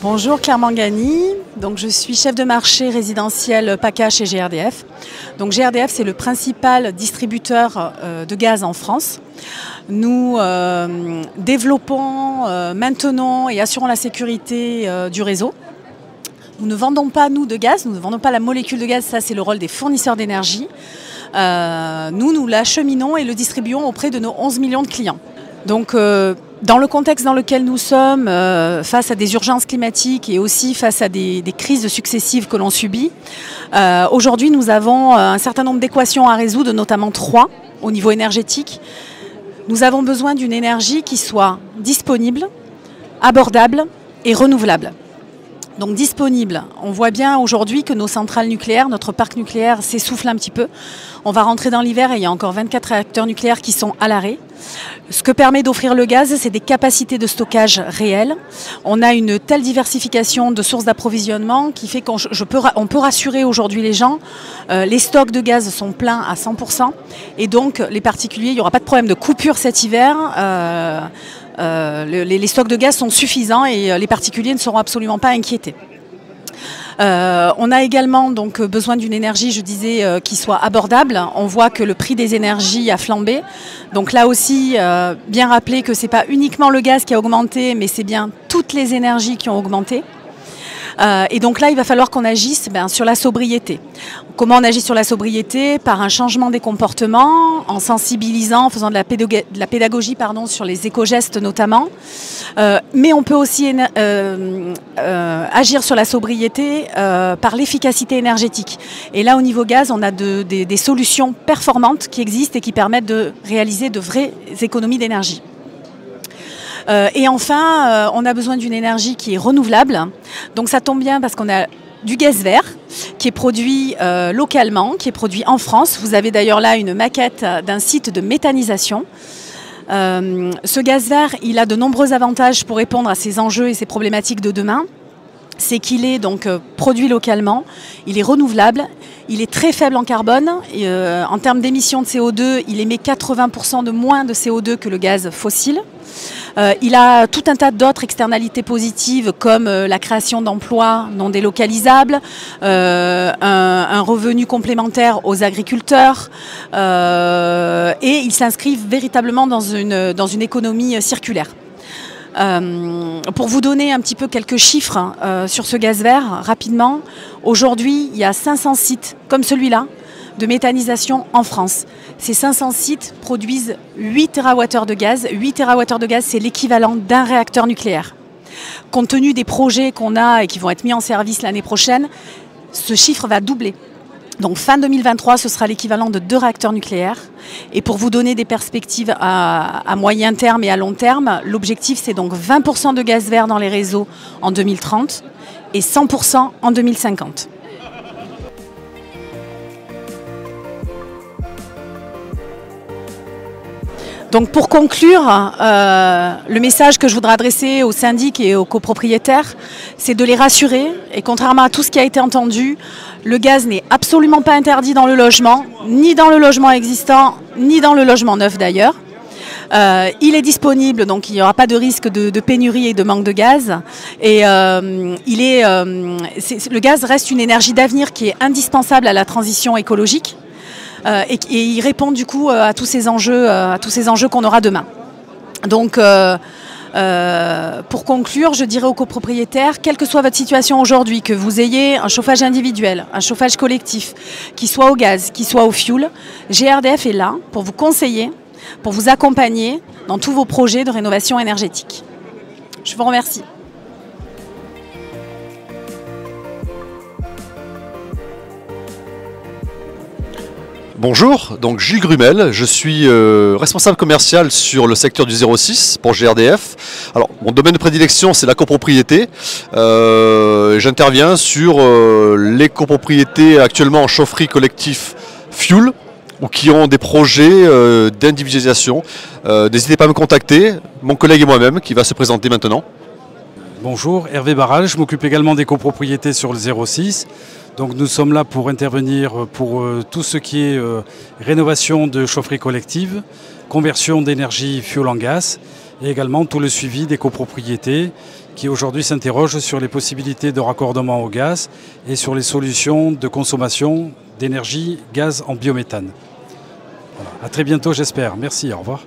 Bonjour, Claire Mangani. Donc, je suis chef de marché résidentiel PACA chez GRDF. Donc, GRDF, c'est le principal distributeur de gaz en France. Nous développons, maintenons et assurons la sécurité du réseau. Nous ne vendons pas, nous, de gaz, nous ne vendons pas la molécule de gaz, ça c'est le rôle des fournisseurs d'énergie. Nous l'acheminons et le distribuons auprès de nos 11 millions de clients. Donc, dans le contexte dans lequel nous sommes, face à des urgences climatiques et aussi face à des crises successives que l'on subit, aujourd'hui nous avons un certain nombre d'équations à résoudre, notamment 3 au niveau énergétique. Nous avons besoin d'une énergie qui soit disponible, abordable et renouvelable. Donc disponible, on voit bien aujourd'hui que nos centrales nucléaires, notre parc nucléaire s'essouffle un petit peu. On va rentrer dans l'hiver et il y a encore 24 réacteurs nucléaires qui sont à l'arrêt. Ce que permet d'offrir le gaz, c'est des capacités de stockage réelles. On a une telle diversification de sources d'approvisionnement qui fait qu'on peut rassurer aujourd'hui les gens. Les stocks de gaz sont pleins à 100% et donc les particuliers, il n'y aura pas de problème de coupure cet hiver. Les stocks de gaz sont suffisants et les particuliers ne seront absolument pas inquiétés. On a également donc besoin d'une énergie, je disais, qui soit abordable. On voit que le prix des énergies a flambé. Donc là aussi, bien rappeler que ce n'est pas uniquement le gaz qui a augmenté, mais c'est bien toutes les énergies qui ont augmenté. Et donc là, il va falloir qu'on agisse sur la sobriété. Comment on agit sur la sobriété? Par un changement des comportements, en sensibilisant, en faisant de la pédagogie sur les éco-gestes notamment. Mais on peut aussi agir sur la sobriété par l'efficacité énergétique. Et là, au niveau gaz, on a des solutions performantes qui existent et qui permettent de réaliser de vraies économies d'énergie. Et enfin, on a besoin d'une énergie qui est renouvelable. Donc ça tombe bien parce qu'on a du gaz vert qui est produit localement, qui est produit en France. Vous avez d'ailleurs là une maquette d'un site de méthanisation. Ce gaz vert, il a de nombreux avantages pour répondre à ces enjeux et ces problématiques de demain. C'est qu'il est donc produit localement, il est renouvelable, il est très faible en carbone. Et, en termes d'émissions de CO2, il émet 80% de moins de CO2 que le gaz fossile. Il a tout un tas d'autres externalités positives comme la création d'emplois non délocalisables, un revenu complémentaire aux agriculteurs et il s'inscrit véritablement dans une économie circulaire. Pour vous donner un petit peu quelques chiffres sur ce gaz vert, rapidement, aujourd'hui il y a 500 sites comme celui-là de méthanisation en France. Ces 500 sites produisent 8 TWh de gaz. 8 TWh de gaz, c'est l'équivalent d'un réacteur nucléaire. Compte tenu des projets qu'on a et qui vont être mis en service l'année prochaine, ce chiffre va doubler. Donc fin 2023, ce sera l'équivalent de 2 réacteurs nucléaires. Et pour vous donner des perspectives à moyen terme et à long terme, l'objectif c'est donc 20% de gaz vert dans les réseaux en 2030 et 100% en 2050. Donc pour conclure, le message que je voudrais adresser aux syndics et aux copropriétaires, c'est de les rassurer. Et contrairement à tout ce qui a été entendu, le gaz n'est absolument pas interdit dans le logement, ni dans le logement existant, ni dans le logement neuf d'ailleurs. Il est disponible, donc il n'y aura pas de risque de pénurie et de manque de gaz. Et le gaz reste une énergie d'avenir qui est indispensable à la transition écologique. Et il répond du coup à tous ces enjeux qu'on aura demain. Donc pour conclure, je dirais aux copropriétaires, quelle que soit votre situation aujourd'hui, que vous ayez un chauffage individuel, un chauffage collectif, qui soit au gaz, qui soit au fioul, GRDF est là pour vous conseiller, pour vous accompagner dans tous vos projets de rénovation énergétique. Je vous remercie. Bonjour, donc Gilles Grumel, je suis responsable commercial sur le secteur du 06 pour GRDF. Alors, mon domaine de prédilection, c'est la copropriété. J'interviens sur les copropriétés actuellement en chaufferie collectif fuel ou qui ont des projets d'individualisation. N'hésitez pas à me contacter, mon collègue et moi-même qui va se présenter maintenant. Bonjour, Hervé Barral, je m'occupe également des copropriétés sur le 06. Donc nous sommes là pour intervenir pour tout ce qui est rénovation de chaufferie collective, conversion d'énergie fuel en gaz et également tout le suivi des copropriétés qui aujourd'hui s'interrogent sur les possibilités de raccordement au gaz et sur les solutions de consommation d'énergie gaz en biométhane. Voilà. À très bientôt j'espère. Merci, au revoir.